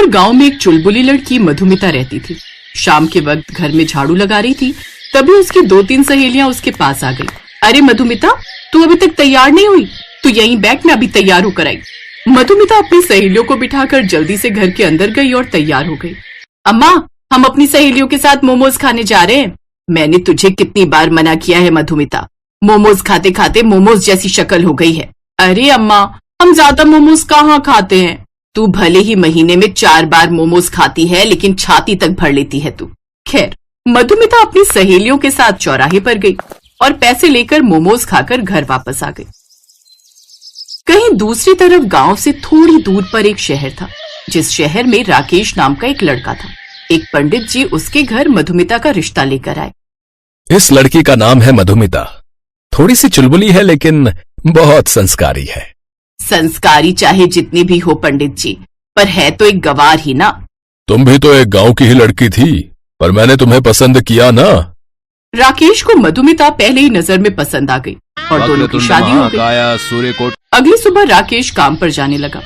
पर गांव में एक चुलबुली लड़की मधुमिता रहती थी। शाम के वक्त घर में झाड़ू लगा रही थी, तभी उसकी 2-3 सहेलियां उसके पास आ गई। अरे मधुमिता, तू अभी तक तैयार नहीं हुई? तू यहीं बैठ, मैं अभी तैयार होकर आई। मधुमिता अपनी सहेलियों को बिठाकर जल्दी से घर के अंदर गई और तैयार हो गई। अम्मा, हम अपनी सहेलियों के साथ मोमोज खाने जा रहे हैं। मैंने तुझे कितनी बार मना किया है मधुमिता, मोमोज खाते खाते मोमोज जैसी शक्ल हो गई है। अरे अम्मा, हम ज्यादा मोमोज कहाँ खाते हैं। तू भले ही महीने में 4 बार मोमोज खाती है, लेकिन छाती तक भर लेती है तू। खैर, मधुमिता अपनी सहेलियों के साथ चौराहे पर गई और पैसे लेकर मोमोज खाकर घर वापस आ गई। कहीं दूसरी तरफ गांव से थोड़ी दूर पर एक शहर था, जिस शहर में राकेश नाम का एक लड़का था। एक पंडित जी उसके घर मधुमिता का रिश्ता लेकर आए। इस लड़की का नाम है मधुमिता। थोड़ी सी चुलबुली है, लेकिन बहुत संस्कारी है। संस्कारी चाहे जितनी भी हो पंडित जी, पर है तो एक गवार ही ना। तुम भी तो एक गांव की ही लड़की थी, पर मैंने तुम्हें पसंद किया ना। राकेश को मधुमिता पहले ही नजर में पसंद आ गई और दोनों की शादी हो गई। अगली सुबह राकेश काम पर जाने लगा।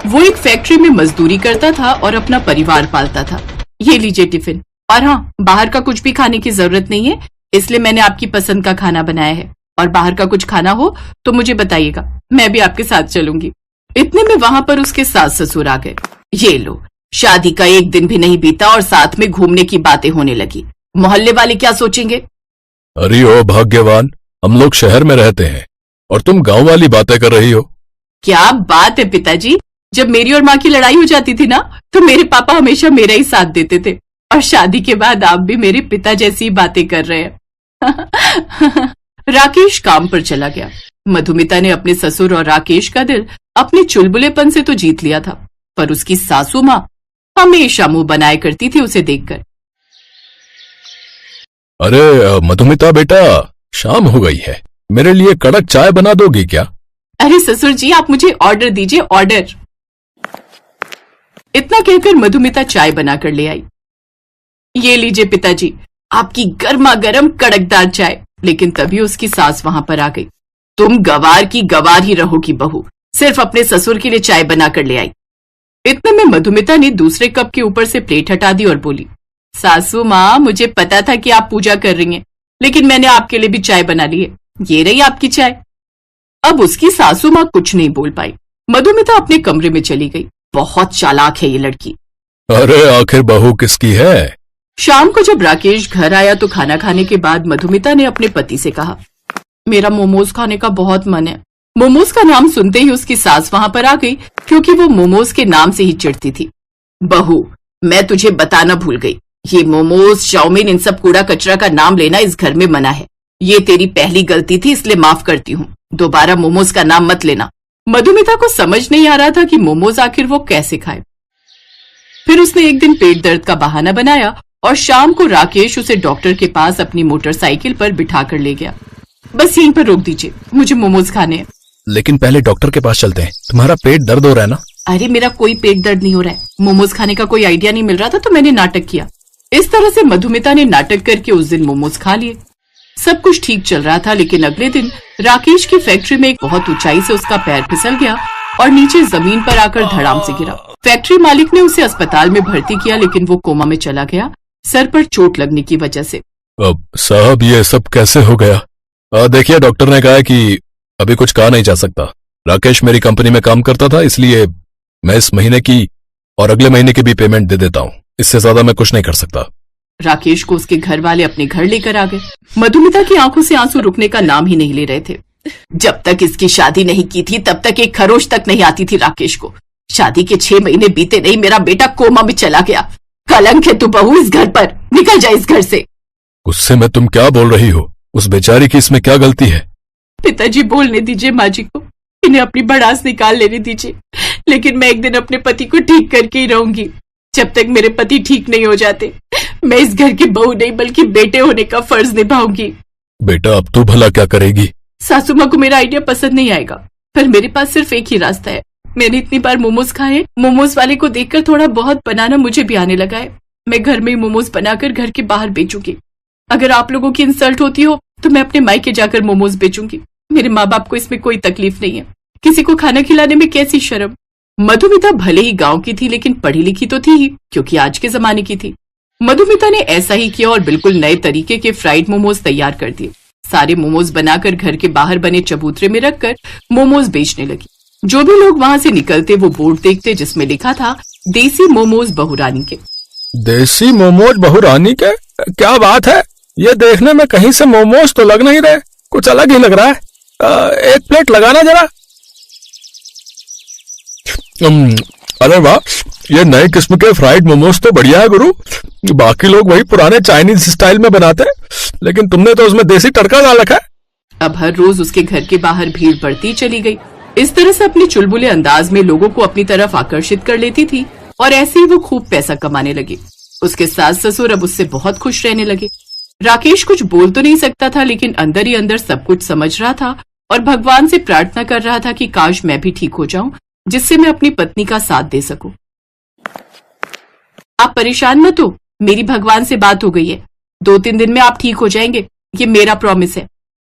वो एक फैक्ट्री में मजदूरी करता था और अपना परिवार पालता था। ये लीजिए टिफिन, और हाँ, बाहर का कुछ भी खाने की जरूरत नहीं है, इसलिए मैंने आपकी पसंद का खाना बनाया है। और बाहर का कुछ खाना हो तो मुझे बताइएगा, मैं भी आपके साथ चलूंगी। इतने में वहां पर उसके सास ससुर आ गए। ये लो, शादी का एक दिन भी नहीं बीता और साथ में घूमने की बातें होने लगी। मोहल्ले वाले क्या सोचेंगे? अरे ओ भाग्यवान, हम लोग शहर में रहते हैं और तुम गांव वाली बातें कर रही हो। क्या बात है पिताजी, जब मेरी और माँ की लड़ाई हो जाती थी ना, तो मेरे पापा हमेशा मेरा ही साथ देते थे, और शादी के बाद आप भी मेरे पिता जैसी ही बातें कर रहे हैं। राकेश काम पर चला गया। मधुमिता ने अपने ससुर और राकेश का दिल अपने चुलबुलेपन से तो जीत लिया था, पर उसकी सासू माँ हमेशा मुंह बनाया करती थी उसे देखकर। अरे मधुमिता बेटा, शाम हो गई है, मेरे लिए कड़क चाय बना दोगी क्या? अरे ससुर जी, आप मुझे ऑर्डर दीजिए, ऑर्डर। इतना कहकर मधुमिता चाय बनाकर ले आई। ये लीजिए पिताजी, आपकी गर्मा गर्म कड़कदार चाय। लेकिन तभी उसकी सास वहां पर आ गई। तुम गवार की गवार ही रहोगी बहू, सिर्फ अपने ससुर के लिए चाय बनाकर ले आई। इतने में मधुमिता ने दूसरे कप के ऊपर से प्लेट हटा दी और बोली, सासू माँ, मुझे पता था कि आप पूजा कर रही हैं, लेकिन मैंने आपके लिए भी चाय बना ली है। ये रही आपकी चाय। अब उसकी सासू माँ कुछ नहीं बोल पाई। मधुमिता अपने कमरे में चली गई। बहुत चालाक है ये लड़की। अरे आखिर बहू किसकी है? शाम को जब राकेश घर आया तो खाना खाने के बाद मधुमिता ने अपने पति से कहा, मेरा मोमोज खाने का बहुत मन है। मोमोज का नाम सुनते ही उसकी सास वहां पर आ गई, क्योंकि वो मोमोज के नाम से ही चिढ़ती थी। बहू, मैं तुझे बताना भूल गई, ये मोमोज, चाउमीन, इन सब कूड़ा कचरा का नाम लेना इस घर में मना है। ये तेरी पहली गलती थी, इसलिए माफ करती हूँ। दोबारा मोमोज का नाम मत लेना। मधुमिता को समझ नहीं आ रहा था कि मोमोज आखिर वो कैसे खाए। फिर उसने एक दिन पेट दर्द का बहाना बनाया और शाम को राकेश उसे डॉक्टर के पास अपनी मोटरसाइकिल पर बिठाकर ले गया। बस यहीं पर रोक दीजिए, मुझे मोमोज खाने हैं। लेकिन पहले डॉक्टर के पास चलते हैं, तुम्हारा पेट दर्द हो रहा है ना? अरे मेरा कोई पेट दर्द नहीं हो रहा है, मोमोज खाने का कोई आइडिया नहीं मिल रहा था तो मैंने नाटक किया। इस तरह से मधुमिता ने नाटक करके उस दिन मोमोज खा लिए। सब कुछ ठीक चल रहा था, लेकिन अगले दिन राकेश की फैक्ट्री में एक बहुत ऊंचाई से उसका पैर फिसल गया और नीचे जमीन पर आकर धड़ाम से गिरा। फैक्ट्री मालिक ने उसे अस्पताल में भर्ती किया, लेकिन वो कोमा में चला गया, सर पर चोट लगने की वजह से। अब साहब, ये सब कैसे हो गया? देखिए, डॉक्टर ने कहा कि अभी कुछ कहा नहीं जा सकता। राकेश मेरी कंपनी में काम करता था, इसलिए मैं इस महीने की और अगले महीने की भी पेमेंट दे देता हूँ। इससे ज्यादा मैं कुछ नहीं कर सकता। राकेश को उसके घर वाले अपने घर लेकर आ गए। मधुमिता की आंखों से आंसू रुकने का नाम ही नहीं ले रहे थे। जब तक इसकी शादी नहीं की थी, तब तक एक खरोच तक नहीं आती थी राकेश को। शादी के 6 महीने बीते नहीं, मेरा बेटा कोमा में चला गया। कलंक है तू बहू इस घर पर, निकल जा इस घर से। गुस्से में तुम क्या बोल रही हो? उस बेचारी की इसमें क्या गलती है? पिताजी, बोलने दीजिए माँ जी को, इन्हें अपनी भड़ास निकाल लेने दीजिए, लेकिन मैं एक दिन अपने पति को ठीक करके ही रहूंगी। जब तक मेरे पति ठीक नहीं हो जाते, मैं इस घर की बहू नहीं बल्कि बेटे होने का फर्ज निभाऊंगी। बेटा, अब तू भला क्या करेगी? सासू माँ को मेरा आइडिया पसंद नहीं आएगा, पर मेरे पास सिर्फ एक ही रास्ता है। मैंने इतनी बार मोमोज खाए, मोमोज वाले को देखकर थोड़ा बहुत बनाना मुझे भी आने लगा है। मैं घर में ही मोमोज बनाकर घर के बाहर बेचूंगी। अगर आप लोगों की इंसल्ट होती हो तो मैं अपने मायके जाकर मोमोज बेचूंगी। मेरे माँ बाप को इसमें कोई तकलीफ नहीं है। किसी को खाना खिलाने में कैसी शर्म। मधुमिता भले ही गांव की थी लेकिन पढ़ी लिखी तो थी ही, क्योंकि आज के जमाने की थी। मधुमिता ने ऐसा ही किया और बिल्कुल नए तरीके के फ्राइड मोमोज तैयार कर दिए। सारे मोमोज बनाकर घर के बाहर बने चबूतरे में रखकर मोमोज बेचने लगी। जो भी लोग वहां से निकलते वो बोर्ड देखते जिसमें लिखा था देसी मोमोज बहुरानी के। देसी मोमोज बहुरानी के? क्या बात है, ये देखने में कहीं से मोमोज तो लग नहीं रहे, कुछ अलग ही लग रहा है। एक प्लेट लगाना जरा। अरे वाह, ये नए किस्म के फ्राइड मोमोज तो बढ़िया है गुरु। बाकी लोग वही पुराने चाइनीज स्टाइल में बनाते हैं, लेकिन तुमने तो उसमें देसी तड़का डाल रखा है। अब हर रोज उसके घर के बाहर भीड़ बढ़ती चली गई। इस तरह से अपने चुलबुले अंदाज में लोगों को अपनी तरफ आकर्षित कर लेती थी और ऐसे ही वो खूब पैसा कमाने लगी। उसके सास ससुर अब उससे बहुत खुश रहने लगे। राकेश कुछ बोल तो नहीं सकता था, लेकिन अंदर ही अंदर सब कुछ समझ रहा था और भगवान से प्रार्थना कर रहा था कि काश मैं भी ठीक हो जाऊं, जिससे मैं अपनी पत्नी का साथ दे सकूं। आप परेशान मत हो, मेरी भगवान से बात हो गई है। 2-3 दिन में आप ठीक हो जाएंगे, ये मेरा प्रॉमिस है।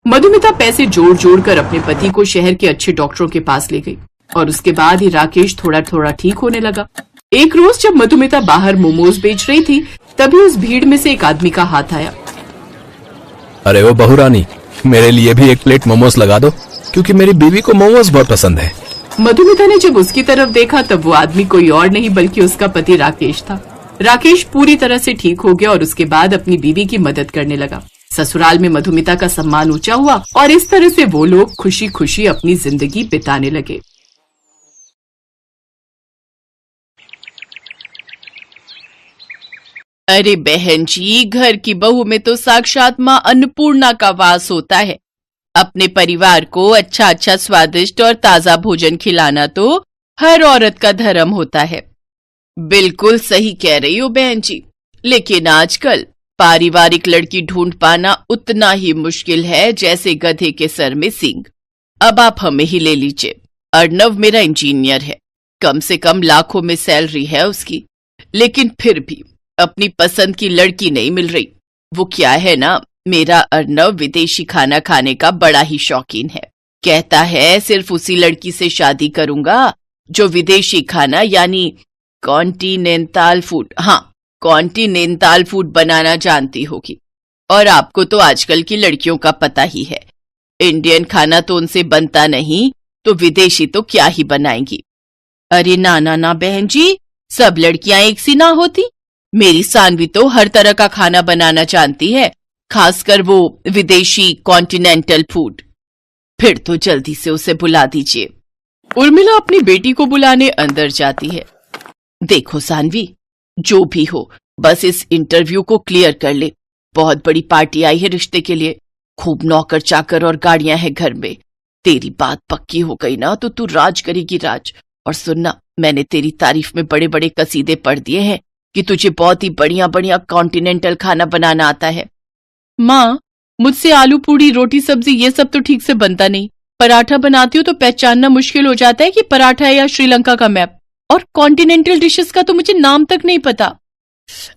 मधुमिता पैसे जोड़ जोड़ कर अपने पति को शहर के अच्छे डॉक्टरों के पास ले गई और उसके बाद ही राकेश थोड़ा थोड़ा ठीक होने लगा। एक रोज जब मधुमिता बाहर मोमोज बेच रही थी, तभी उस भीड़ में से एक आदमी का हाथ आया। अरे वो बहुरानी, मेरे लिए भी एक प्लेट मोमोज लगा दो, क्योंकि मेरी बीवी को मोमोज बहुत पसंद है। मधुमिता ने जब उसकी तरफ देखा तब वो आदमी कोई और नहीं बल्कि उसका पति राकेश था। राकेश पूरी तरह से ठीक हो गया और उसके बाद अपनी बीवी की मदद करने लगा। ससुराल में मधुमिता का सम्मान ऊंचा हुआ और इस तरह से वो लोग खुशी खुशी अपनी जिंदगी बिताने लगे। अरे बहन जी, घर की बहू में तो साक्षात माँ अन्नपूर्णा का वास होता है। अपने परिवार को अच्छा अच्छा स्वादिष्ट और ताजा भोजन खिलाना तो हर औरत का धर्म होता है। बिल्कुल सही कह रही हो बहन जी, लेकिन आजकल पारिवारिक लड़की ढूंढ पाना उतना ही मुश्किल है जैसे गधे के सर में सींग। अब आप हमें ही ले लीजिए। अर्णव मेरा इंजीनियर है, कम से कम लाखों में सैलरी है उसकी, लेकिन फिर भी अपनी पसंद की लड़की नहीं मिल रही। वो क्या है ना, मेरा अर्णव विदेशी खाना खाने का बड़ा ही शौकीन है। कहता है सिर्फ उसी लड़की से शादी करूंगा जो विदेशी खाना यानी कॉन्टिनेंटल फूड, हाँ कॉन्टिनेंटल फूड बनाना जानती होगी। और आपको तो आजकल की लड़कियों का पता ही है, इंडियन खाना तो उनसे बनता नहीं, तो विदेशी तो क्या ही बनाएंगी। अरे ना ना ना बहन जी, सब लड़कियां एक सी ना होती। मेरी सानवी तो हर तरह का खाना बनाना जानती है, खासकर वो विदेशी कॉन्टिनेंटल फूड। फिर तो जल्दी से उसे बुला दीजिए। उर्मिला अपनी बेटी को बुलाने अंदर जाती है। देखो सानवी, जो भी हो बस इस इंटरव्यू को क्लियर कर ले। बहुत बड़ी पार्टी आई है रिश्ते के लिए, खूब नौकर चाकर और गाड़ियां हैं घर में। तेरी बात पक्की हो गई ना तो तू राज करेगी राज। और सुनना, मैंने तेरी तारीफ में बड़े बड़े कसीदे पढ़ दिए हैं कि तुझे बहुत ही बढ़िया बढ़िया कॉन्टिनेंटल खाना बनाना आता है। माँ, मुझसे आलू पूड़ी रोटी सब्जी ये सब तो ठीक से बनता नहीं। पराठा बनाती हूँ तो पहचानना मुश्किल हो जाता है कि पराठा है या श्रीलंका का मैप। और कॉन्टिनेंटल डिशेस का तो मुझे नाम तक नहीं पता।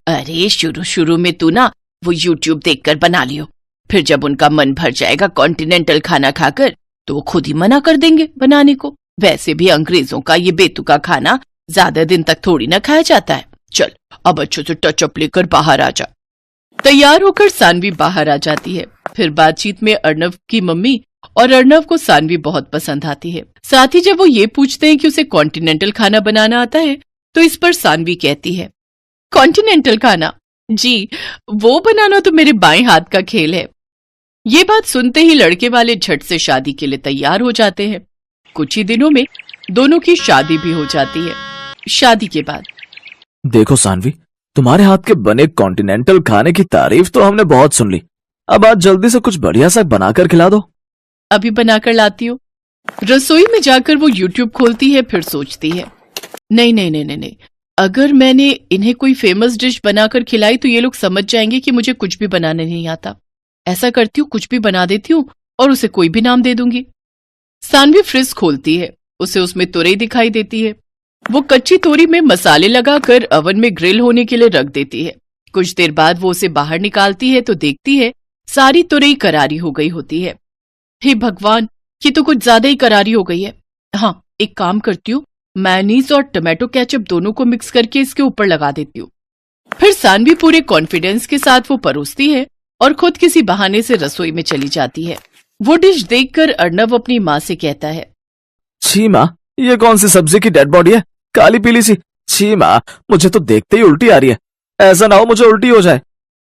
अरे शुरू शुरू में तू ना वो यूट्यूब देखकर बना लियो, फिर जब उनका मन भर जाएगा कॉन्टिनेंटल खाना खाकर तो वो खुद ही मना कर देंगे बनाने को। वैसे भी अंग्रेजों का ये बेतुका खाना ज्यादा दिन तक थोड़ी ना खाया जाता है। चल अब अच्छे से टचअप लेकर बाहर आ जा। तैयार होकर सानवी बाहर आ जाती है। फिर बातचीत में अर्णव की मम्मी और अर्णव को सानवी बहुत पसंद आती है। साथ ही जब वो ये पूछते हैं कि उसे कॉन्टिनेंटल खाना बनाना आता है तो इस पर सानवी कहती है, कॉन्टिनेंटल खाना जी, वो बनाना तो मेरे बाएं हाथ का खेल है। ये बात सुनते ही लड़के वाले झट से शादी के लिए तैयार हो जाते हैं। कुछ ही दिनों में दोनों की शादी भी हो जाती है। शादी के बाद देखो सानवी, तुम्हारे हाथ के बने कॉन्टिनेंटल खाने की तारीफ तो हमने बहुत सुन ली। अब आज जल्दी से कुछ बढ़िया सा बनाकर खिला दो। अभी बनाकर लाती हूँ। रसोई में जाकर वो यूट्यूब खोलती है, फिर सोचती है, नहीं नहीं नहीं नहीं, अगर मैंने इन्हें कोई फेमस डिश बनाकर खिलाई तो ये लोग समझ जाएंगे कि मुझे कुछ भी बनाने नहीं आता। ऐसा करती हूँ, कुछ भी बना देती हूँ और उसे कोई भी नाम दे दूंगी। सानवी फ्रिज खोलती है, उसे उसमें तुरई दिखाई देती है। वो कच्ची तोरी में मसाले लगाकर अवन में ग्रिल होने के लिए रख देती है। कुछ देर बाद वो उसे बाहर निकालती है तो देखती है सारी तुरई करारी हो गई होती है। हे भगवान, ये तो कुछ ज्यादा ही करारी हो गई है। हाँ, एक काम करती हूँ, मेयोनीज और टोमेटो केचप दोनों को मिक्स करके इसके ऊपर लगा देती हूँ। फिर सानवी पूरे कॉन्फिडेंस के साथ वो परोसती है और खुद किसी बहाने से रसोई में चली जाती है। वो डिश देखकर अर्णव अपनी माँ से कहता है, छी माँ, ये कौन सी सब्जी की डेड बॉडी है, काली पीली सी। छी माँ, मुझे तो देखते ही उल्टी आ रही है। ऐसा ना हो मुझे उल्टी हो जाए।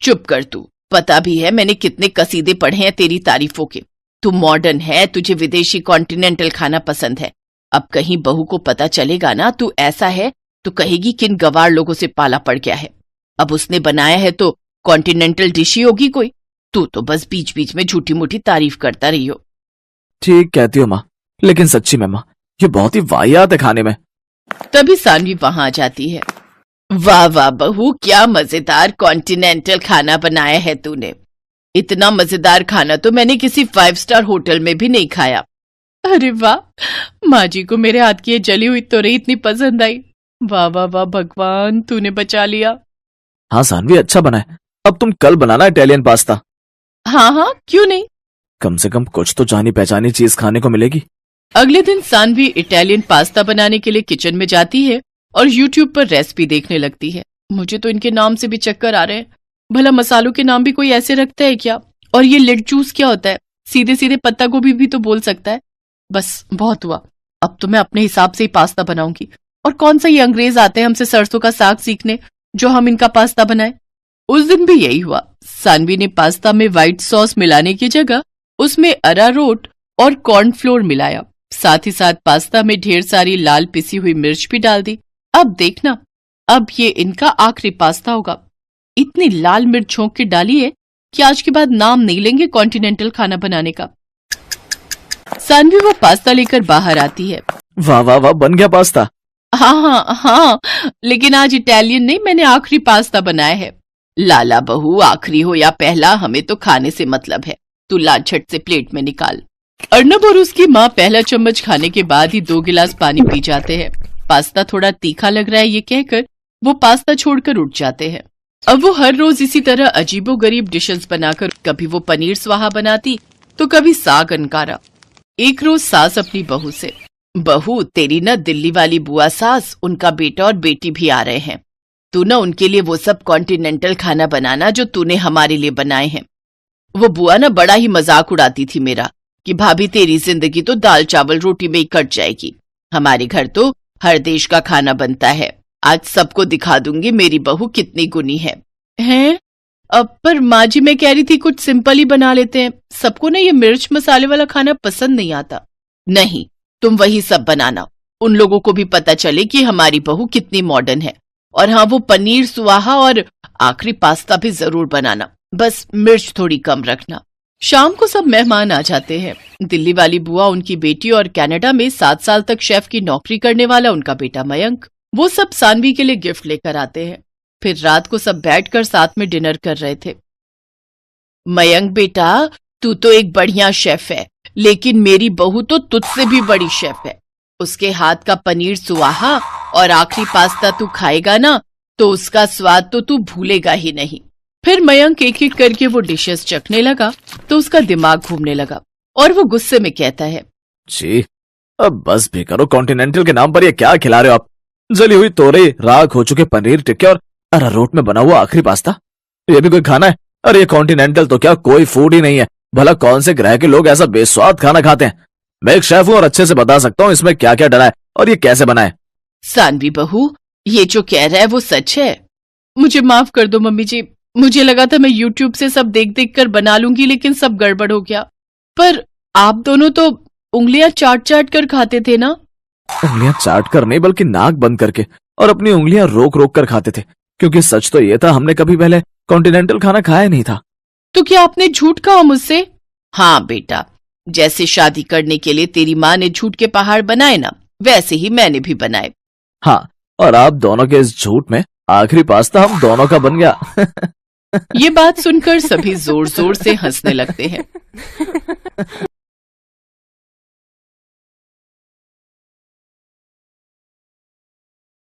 चुप कर तू, पता भी है मैंने कितने कसीदे पढ़े हैं तेरी तारीफों के। तू मॉडर्न है, तुझे विदेशी कॉन्टिनेंटल खाना पसंद है। अब कहीं बहू को पता चलेगा ना तू ऐसा है तो कहेगी किन गवार लोगों से पाला पड़ गया है। अब उसने बनाया है तो कॉन्टिनेंटल डिश ही होगी कोई। तू तो बस बीच बीच में झूठी मूठी तारीफ करता रही हो। ठीक कहती हो माँ, लेकिन सच्ची में माँ, ये बहुत ही वाहियात है खाने में। तभी सानवी वहां आ जाती है। वाह वाह बहू, क्या मजेदार कॉन्टिनेंटल खाना बनाया है तूने। इतना मजेदार खाना तो मैंने किसी 5 स्टार होटल में भी नहीं खाया। अरे वाह, माँ जी को मेरे हाथ की ये जली हुई तोरई इतनी पसंद आई। वाह वाह वाह भगवान, तूने बचा लिया। हाँ सानवी, अच्छा बना है। अब तुम कल बनाना इटालियन पास्ता। हाँ हाँ, क्यों नहीं। कम से कम कुछ तो जानी पहचानी चीज खाने को मिलेगी। अगले दिन सानवी इटालियन पास्ता बनाने के लिए किचन में जाती है और यूट्यूब पर रेसिपी देखने लगती है। मुझे तो इनके नाम से भी चक्कर आ रहे हैं। भला मसालों के नाम भी कोई ऐसे रखता है क्या? और ये लेट जूस क्या होता है? सीधे सीधे पत्ता गोभी भी तो बोल सकता है। बस बहुत हुआ, अब तो मैं अपने हिसाब से ही पास्ता बनाऊंगी। और कौन सा ये अंग्रेज आते हैं हमसे सरसों का साग सीखने जो हम इनका पास्ता बनाए। उस दिन भी यही हुआ। सानवी ने पास्ता में व्हाइट सॉस मिलाने की जगह उसमें अरारोट और कॉर्नफ्लोर मिलाया। साथ ही साथ पास्ता में ढेर सारी लाल पिसी हुई मिर्च भी डाल दी। अब देखना, अब ये इनका आखिरी पास्ता होगा। इतनी लाल मिर्च छोंक के डाली है कि आज के बाद नाम नहीं लेंगे कॉन्टिनेंटल खाना बनाने का। सानवी वो पास्ता लेकर बाहर आती है। वाह वाह वाह, बन गया पास्ता। हाँ हाँ हाँ, लेकिन आज इटालियन नहीं, मैंने आखिरी पास्ता बनाया है। लाला बहू, आखिरी हो या पहला, हमें तो खाने से मतलब है। तू ला झट से प्लेट में निकाल। अर्णब और उसकी माँ पहला चम्मच खाने के बाद ही 2 गिलास पानी पी जाते हैं। पास्ता थोड़ा तीखा लग रहा है ये कहकर वो पास्ता छोड़कर उठ जाते हैं। अब वो हर रोज इसी तरह अजीबोगरीब डिशेस बनाकर कभी वो पनीर स्वाहा बनाती तो कभी साग अनकारा। एक रोज सास अपनी बहू से, बहू तेरी ना दिल्ली वाली बुआ सास, उनका बेटा और बेटी भी आ रहे हैं। तू ना उनके लिए वो सब कॉन्टिनेंटल खाना बनाना जो तूने हमारे लिए बनाए हैं। वो बुआ ना बड़ा ही मजाक उड़ाती थी मेरा कि भाभी तेरी जिंदगी तो दाल चावल रोटी में ही कट जाएगी। हमारे घर तो हर देश का खाना बनता है। आज सबको दिखा दूंगी मेरी बहू कितनी गुनी है। हैं? अब पर माँ जी, मैं कह रही थी कुछ सिंपल ही बना लेते हैं। सबको ना ये मिर्च मसाले वाला खाना पसंद नहीं आता। नहीं, तुम वही सब बनाना, उन लोगों को भी पता चले कि हमारी बहू कितनी मॉडर्न है। और हाँ, वो पनीर सुहाहा और आखिरी पास्ता भी जरूर बनाना, बस मिर्च थोड़ी कम रखना। शाम को सब मेहमान आ जाते हैं। दिल्ली वाली बुआ, उनकी बेटी और कनाडा में 7 साल तक शेफ की नौकरी करने वाला उनका बेटा मयंक, वो सब सानवी के लिए गिफ्ट लेकर आते हैं। फिर रात को सब बैठकर साथ में डिनर कर रहे थे। मयंक बेटा, तू तो एक बढ़िया शेफ है, लेकिन मेरी बहू तो तुझसे भी बड़ी शेफ है। उसके हाथ का पनीर सुहाहा और आखिरी पास्ता तू खाएगा ना तो उसका स्वाद तो तू भूलेगा ही नहीं। फिर मयंक एक एक करके वो डिशेस चखने लगा तो उसका दिमाग घूमने लगा और वो गुस्से में कहता है, जी अब बस भी करो, कॉन्टिनेंटल के नाम पर ये क्या खिला रहे हो आप? जली हुई तोरई, राख हो चुके पनीर टिक्के और अरारोट में बना हुआ आखिरी पास्ता, ये भी कोई खाना है? अरे ये कॉन्टिनेंटल तो क्या कोई फूड ही नहीं है। भला कौन से ग्रह के लोग ऐसा बेस्वाद खाना खाते हैं? मैं एक शेफ हूँ और अच्छे से बता सकता हूँ इसमें क्या क्या डला है और ये कैसे बना है। सानवी बहू, ये जो कह रहा है वो सच है। मुझे माफ कर दो मम्मी जी, मुझे लगा था मैं यूट्यूब से सब देख देख कर बना लूंगी, लेकिन सब गड़बड़ हो गया। पर आप दोनों तो उंगलियां चाट चाट कर खाते थे ना? उंगलियां चाट कर नहीं, बल्कि नाक बंद करके और अपनी उंगलियां रोक रोक कर खाते थे, क्योंकि सच तो ये था हमने कभी पहले कॉन्टिनेंटल खाना खाया नहीं था। तो क्या आपने झूठ कहा मुझसे? हाँ बेटा, जैसे शादी करने के लिए तेरी माँ ने झूठ के पहाड़ बनाए ना, वैसे ही मैंने भी बनाए। हाँ, और आप दोनों के इस झूठ में आखिरी पास्ता हम दोनों का बन गया। ये बात सुनकर सभी जोर जोर से हंसने लगते हैं।